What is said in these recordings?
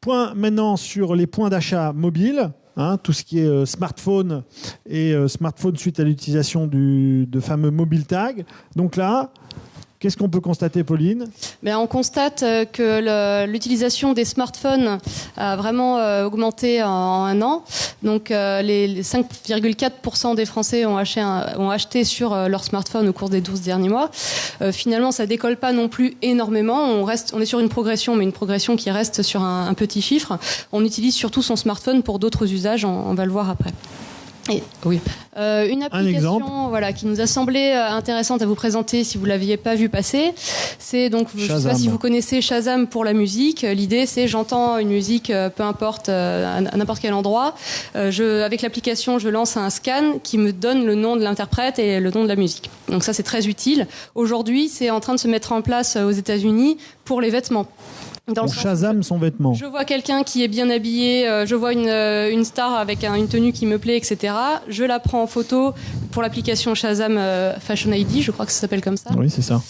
Point maintenant sur les points d'achat mobiles. Tout ce qui est smartphone et smartphone suite à l'utilisation de fameux mobile tag. Donc là, qu'est-ce qu'on peut constater, Pauline ? On constate que l'utilisation des smartphones a vraiment augmenté en un an. Donc les 5,4% des Français ont acheté sur leur smartphone au cours des 12 derniers mois. Finalement, ça décolle pas non plus énormément. On est sur une progression, mais une progression qui reste sur un petit chiffre. On utilise surtout son smartphone pour d'autres usages. On va le voir après. Oui. Une application qui nous a semblé intéressante à vous présenter si vous ne l'aviez pas vu passer, c'est donc, je ne sais pas si vous connaissez Shazam pour la musique. L'idée, c'est j'entends une musique, peu importe, à n'importe quel endroit. Avec l'application, je lance un scan qui me donne le nom de l'interprète et le nom de la musique. Donc ça, c'est très utile. Aujourd'hui, c'est en train de se mettre en place aux États-Unis pour les vêtements. On Shazam son vêtement. Je vois quelqu'un qui est bien habillé, je vois une star avec une tenue qui me plaît, etc. Je la prends en photo pour l'application Shazam Fashion ID, je crois que ça s'appelle comme ça. Oui, c'est ça.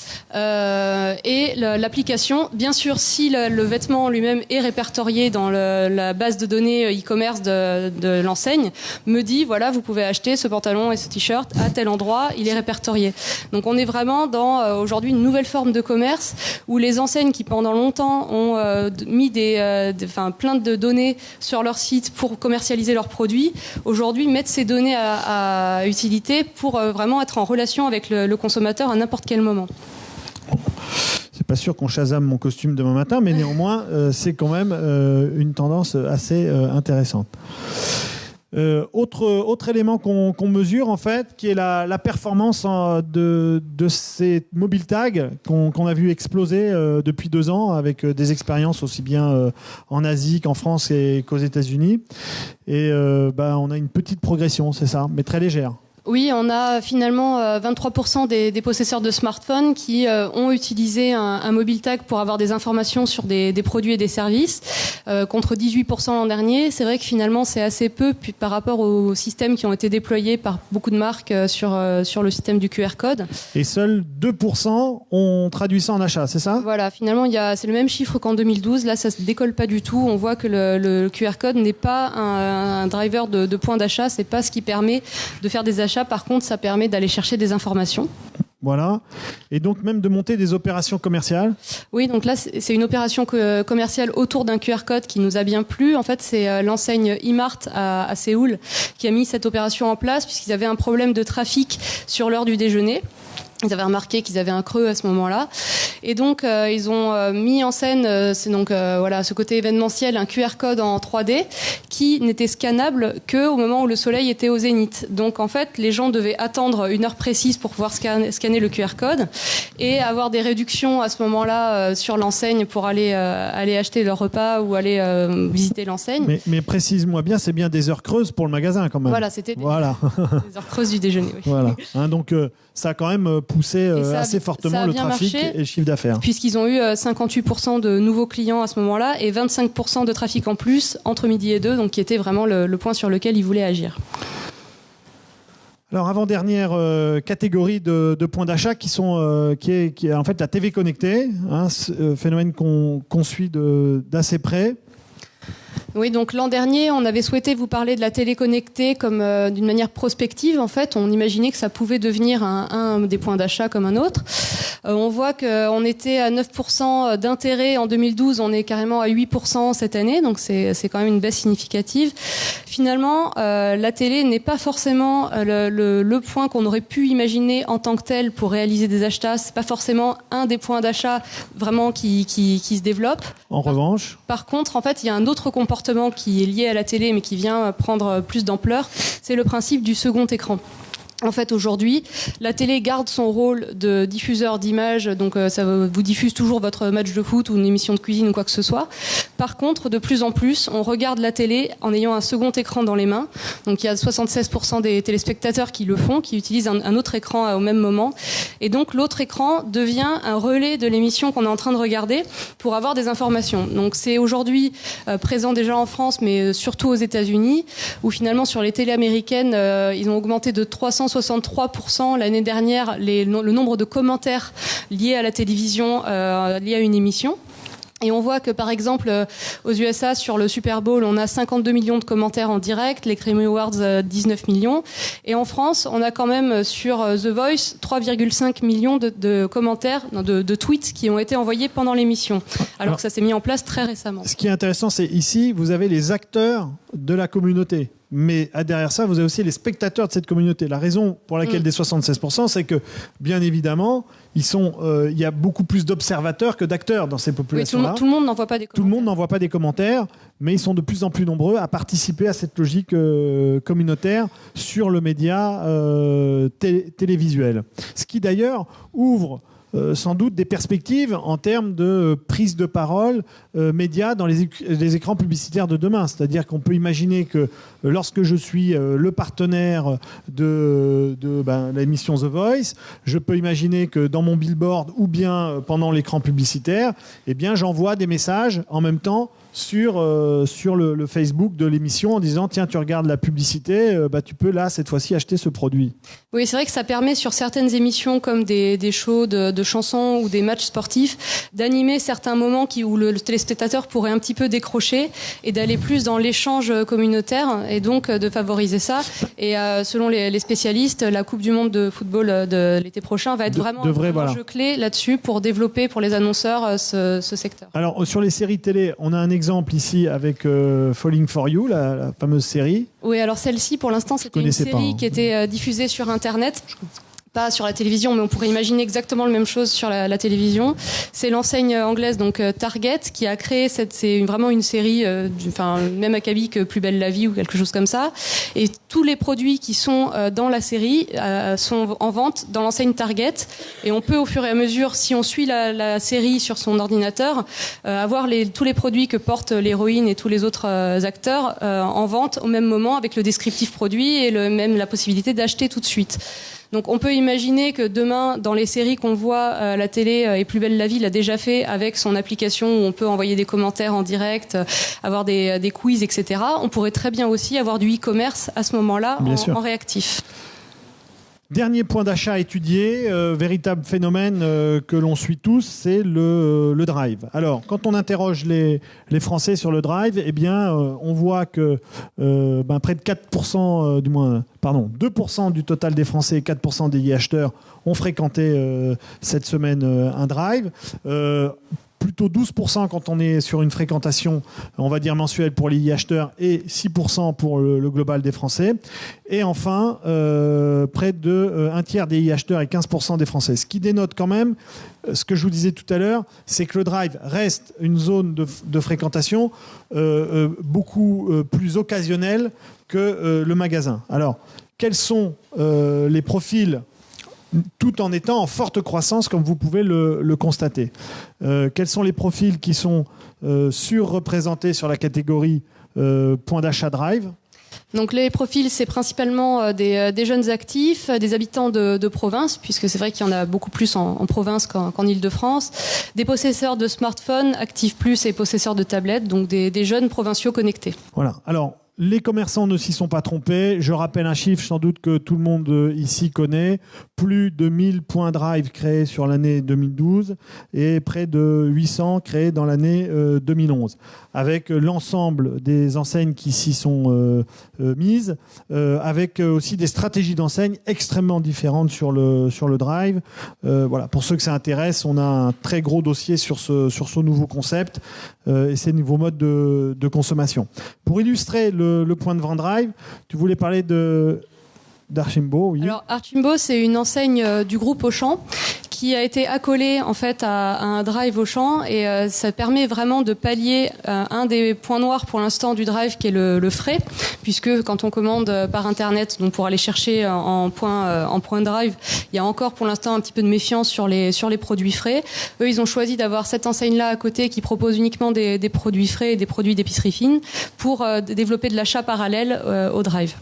Et l'application, bien sûr, si le vêtement lui-même est répertorié dans la base de données e-commerce de l'enseigne, me dit, voilà, vous pouvez acheter ce pantalon et ce t-shirt à tel endroit, il est répertorié. Donc on est vraiment dans, aujourd'hui, une nouvelle forme de commerce où les enseignes qui, pendant longtemps, ont mis plein de données sur leur site pour commercialiser leurs produits, aujourd'hui mettent ces données à utilité pour vraiment être en relation avec le consommateur à n'importe quel moment. C'est pas sûr qu'on Shazam mon costume demain matin, mais néanmoins, c'est quand même une tendance assez intéressante. Autre élément qu'on mesure, en fait, qui est la performance de ces mobile tags qu'on a vu exploser depuis 2 ans avec des expériences aussi bien en Asie qu'en France et qu'aux États-Unis. Et on a une petite progression, c'est ça, mais très légère. Oui, on a finalement 23% des possesseurs de smartphones qui ont utilisé un mobile tag pour avoir des informations sur des produits et des services, contre 18% l'an dernier. C'est vrai que finalement c'est assez peu par rapport aux systèmes qui ont été déployés par beaucoup de marques sur le système du QR code. Et seuls 2% ont traduit ça en achat, c'est ça ? Voilà, finalement c'est le même chiffre qu'en 2012. Là, ça se décolle pas du tout. On voit que le QR code n'est pas un driver de point d'achat. C'est pas ce qui permet de faire des achats. Par contre, ça permet d'aller chercher des informations. Voilà. Et donc même de monter des opérations commerciales. Oui, donc là, c'est une opération commerciale autour d'un QR code qui nous a bien plu. En fait, c'est l'enseigne eMart à Séoul qui a mis cette opération en place puisqu'ils avaient un problème de trafic sur l'heure du déjeuner. Ils avaient remarqué qu'ils avaient un creux à ce moment-là. Et donc, ils ont mis en scène, ce côté événementiel, un QR code en 3D qui n'était scannable qu'au moment où le soleil était au zénith. Donc, en fait, les gens devaient attendre une heure précise pour pouvoir scanner le QR code et avoir des réductions à ce moment-là sur l'enseigne pour aller acheter leur repas ou aller visiter l'enseigne. Mais précise-moi bien, c'est bien des heures creuses pour le magasin quand même. Voilà, c'était des heures creuses du déjeuner. Oui. Voilà. Donc, ça a quand même poussé assez fortement le trafic et le chiffre d'affaires. Puisqu'ils ont eu 58% de nouveaux clients à ce moment-là et 25% de trafic en plus entre midi et 2, donc qui était vraiment le point sur lequel ils voulaient agir. Alors, avant-dernière catégorie de points d'achat qui est en fait la TV connectée, phénomène qu'on suit d'assez près. Oui, donc l'an dernier, on avait souhaité vous parler de la télé connectée comme d'une manière prospective. En fait, on imaginait que ça pouvait devenir un des points d'achat comme un autre. On voit qu'on était à 9% d'intérêt en 2012, on est carrément à 8% cette année, donc c'est quand même une baisse significative. Finalement, la télé n'est pas forcément le point qu'on aurait pu imaginer en tant que tel pour réaliser des achats. C'est pas forcément un des points d'achat vraiment qui se développe. En revanche, par contre, en fait, il y a un autre comportement qui est lié à la télé mais qui vient prendre plus d'ampleur, c'est le principe du second écran. En fait, aujourd'hui, la télé garde son rôle de diffuseur d'images, donc ça vous diffuse toujours votre match de foot ou une émission de cuisine ou quoi que ce soit. Par contre, de plus en plus, on regarde la télé en ayant un second écran dans les mains. Donc il y a 76% des téléspectateurs qui le font, qui utilisent un autre écran au même moment. Et donc l'autre écran devient un relais de l'émission qu'on est en train de regarder pour avoir des informations. Donc c'est aujourd'hui présent déjà en France, mais surtout aux États-Unis, où finalement sur les télés américaines, ils ont augmenté de 363% l'année dernière le nombre de commentaires liés à la télévision, liés à une émission. Et on voit que, par exemple, aux USA, sur le Super Bowl, on a 52 millions de commentaires en direct, les Grammy Awards, 19 millions. Et en France, on a quand même, sur The Voice, 3,5 millions de commentaires, de tweets qui ont été envoyés pendant l'émission. Alors que ça s'est mis en place très récemment. Ce qui est intéressant, c'est ici, vous avez les acteurs de la communauté. Mais derrière ça, vous avez aussi les spectateurs de cette communauté. La raison pour laquelle des 76%, c'est que, bien évidemment, il y a beaucoup plus d'observateurs que d'acteurs dans ces populations-là. Oui, tout le monde n'envoie pas des commentaires. Tout le monde n'envoie pas des commentaires, mais ils sont de plus en plus nombreux à participer à cette logique communautaire sur le média télévisuel. Ce qui, d'ailleurs, ouvre sans doute des perspectives en termes de prise de parole média dans les écrans publicitaires de demain. C'est-à-dire qu'on peut imaginer que lorsque je suis le partenaire de l'émission The Voice, je peux imaginer que dans mon billboard ou bien pendant l'écran publicitaire, eh bien, j'envoie des messages en même temps sur le Facebook de l'émission en disant tiens, tu regardes la publicité, tu peux là cette fois-ci acheter ce produit. Oui, c'est vrai que ça permet sur certaines émissions comme des shows de chansons ou des matchs sportifs d'animer certains moments où le téléspectateur pourrait un petit peu décrocher et d'aller plus dans l'échange communautaire et donc de favoriser ça. Et selon les spécialistes, la Coupe du Monde de football de l'été prochain va être vraiment un enjeu clé là-dessus pour développer pour les annonceurs ce secteur. Alors sur les séries télé, on a un exemple ici avec Falling for You, la fameuse série. Oui, alors celle-ci pour l'instant c'était une série qui était diffusée sur Internet. Pas sur la télévision, mais on pourrait imaginer exactement la même chose sur la télévision. C'est l'enseigne anglaise, donc Target, qui a créé c'est vraiment une série, même acabit que Plus belle la vie ou quelque chose comme ça. Et tous les produits qui sont dans la série sont en vente dans l'enseigne Target. Et on peut, au fur et à mesure, si on suit la série sur son ordinateur, avoir tous les produits que porte l'héroïne et tous les autres acteurs en vente au même moment avec le descriptif produit et même la possibilité d'acheter tout de suite. Donc on peut imaginer que demain, dans les séries qu'on voit à la télé, et Plus belle la vie l'a déjà fait avec son application où on peut envoyer des commentaires en direct, avoir des quiz, etc. On pourrait très bien aussi avoir du e-commerce à ce moment-là en réactif. Dernier point d'achat étudié, véritable phénomène que l'on suit tous, c'est le drive. Alors, quand on interroge les Français sur le drive, eh bien, on voit que près de 4%, 2% du total des Français et 4% des acheteurs ont fréquenté cette semaine un drive. Plutôt 12% quand on est sur une fréquentation, on va dire mensuelle pour les acheteurs et 6% pour le global des Français. Et enfin, près de un tiers des acheteurs et 15% des Français. Ce qui dénote quand même, ce que je vous disais tout à l'heure, c'est que le drive reste une zone de fréquentation beaucoup plus occasionnelle que le magasin. Alors, quels sont les profils tout en étant en forte croissance, comme vous pouvez le constater. Quels sont les profils qui sont surreprésentés sur la catégorie point d'achat drive ? Donc les profils, c'est principalement des jeunes actifs, des habitants de province, puisque c'est vrai qu'il y en a beaucoup plus en province qu'en Île-de-France, des possesseurs de smartphones, actifs plus, et possesseurs de tablettes, donc des jeunes provinciaux connectés. Voilà. Alors, les commerçants ne s'y sont pas trompés. Je rappelle un chiffre sans doute que tout le monde ici connaît. Plus de 1000 points drive créés sur l'année 2012 et près de 800 créés dans l'année 2011. Avec l'ensemble des enseignes qui s'y sont mises, avec aussi des stratégies d'enseigne extrêmement différentes sur le drive. Voilà. Pour ceux que ça intéresse, on a un très gros dossier sur ce nouveau concept et ces nouveaux modes de consommation. Pour illustrer le point de vente drive, tu voulais parler d'Archimbo, oui. Alors Archimbo, c'est une enseigne du groupe Auchan qui a été accolée en fait à un drive Auchan et ça permet vraiment de pallier un des points noirs pour l'instant du drive qui est le frais, puisque quand on commande par internet, donc pour aller chercher en point drive, il y a encore pour l'instant un petit peu de méfiance sur les produits frais. Eux, ils ont choisi d'avoir cette enseigne-là à côté qui propose uniquement des produits frais et des produits d'épicerie fine pour développer de l'achat parallèle au drive.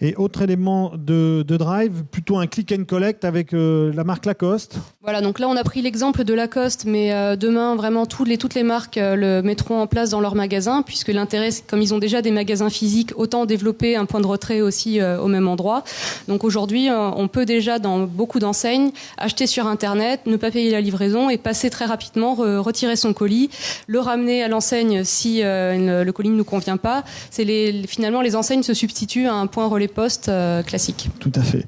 Et autre élément de drive, plutôt un click and collect avec la marque Lacoste. Voilà, donc là on a pris l'exemple de Lacoste, mais demain vraiment toutes les marques le mettront en place dans leurs magasins, puisque l'intérêt, c'est, comme ils ont déjà des magasins physiques, autant développer un point de retrait aussi au même endroit. Donc aujourd'hui, on peut déjà dans beaucoup d'enseignes acheter sur Internet, ne pas payer la livraison et passer très rapidement, retirer son colis, le ramener à l'enseigne si le colis ne nous convient pas. Finalement, les enseignes se substituent à un point relais poste classique. Tout à fait.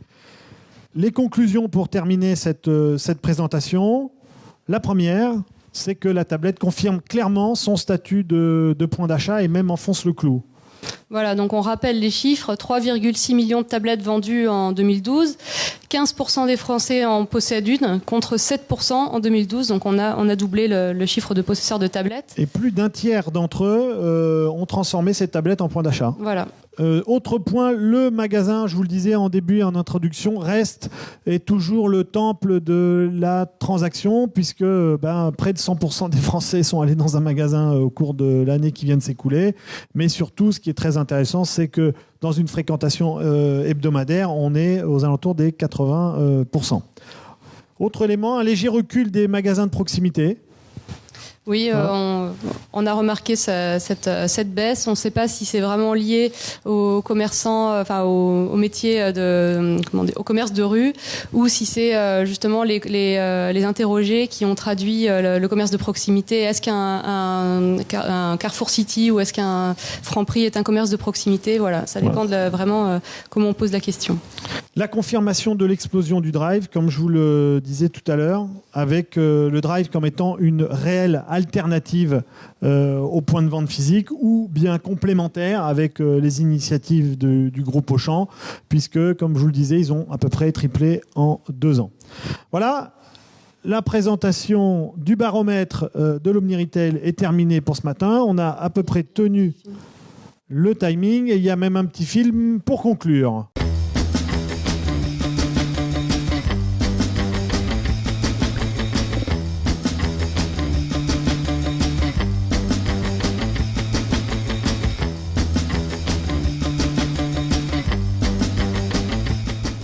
Les conclusions pour terminer cette présentation. La première, c'est que la tablette confirme clairement son statut de point d'achat et même enfonce le clou. Voilà, donc on rappelle les chiffres, 3,6 millions de tablettes vendues en 2012, 15% des Français en possèdent une, contre 7% en 2012, donc on a doublé le chiffre de possesseurs de tablettes. Et plus d'un tiers d'entre eux ont transformé ces tablettes en point d'achat. Voilà. Autre point, le magasin, je vous le disais en début et en introduction, reste et toujours le temple de la transaction, puisque près de 100% des Français sont allés dans un magasin au cours de l'année qui vient de s'écouler. Mais surtout, ce qui est très intéressant, c'est que dans une fréquentation hebdomadaire, on est aux alentours des 80%. Autre élément, un léger recul des magasins de proximité. Oui, on a remarqué cette baisse. On ne sait pas si c'est vraiment lié aux commerçants, au métier au commerce de rue, ou si c'est justement les interrogés qui ont traduit le commerce de proximité. Est-ce qu'un Carrefour City ou est-ce qu'un Franprix est un commerce de proximité? Voilà, ça dépend vraiment comment on pose la question. La confirmation de l'explosion du drive, comme je vous le disais tout à l'heure, avec le drive comme étant une réelle alternative au point de vente physique ou bien complémentaire avec les initiatives du groupe Auchan, puisque, comme je vous le disais, ils ont à peu près triplé en 2 ans. Voilà, la présentation du baromètre de l'Omni-Retail est terminée pour ce matin. On a à peu près tenu le timing et il y a même un petit film pour conclure.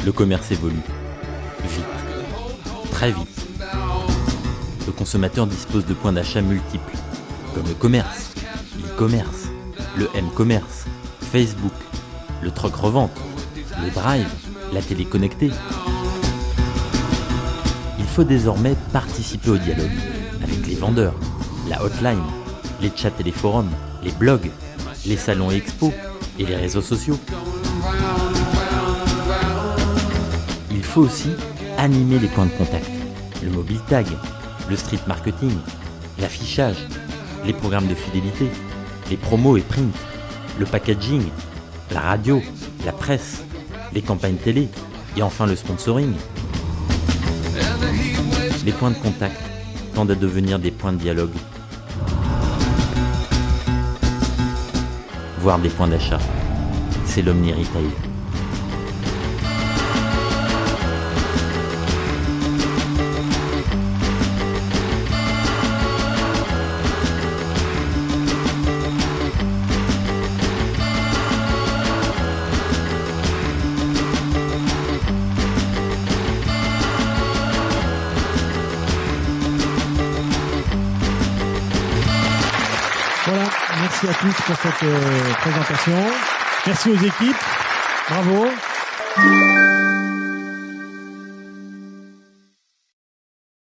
Le commerce évolue. Vite. Très vite. Le consommateur dispose de points d'achat multiples, comme le commerce, l'e-commerce, le m-commerce, Facebook, le troc revente, le drive, la télé connectée. Il faut désormais participer au dialogue avec les vendeurs, la hotline, les chats et les forums, les blogs, les salons et expos et les réseaux sociaux. Il faut aussi animer les points de contact, le mobile tag, le street marketing, l'affichage, les programmes de fidélité, les promos et print, le packaging, la radio, la presse, les campagnes télé et enfin le sponsoring. Les points de contact tendent à devenir des points de dialogue, voire des points d'achat. C'est l'Omni-Retail. Voilà, merci à tous pour cette présentation. Merci aux équipes. Bravo.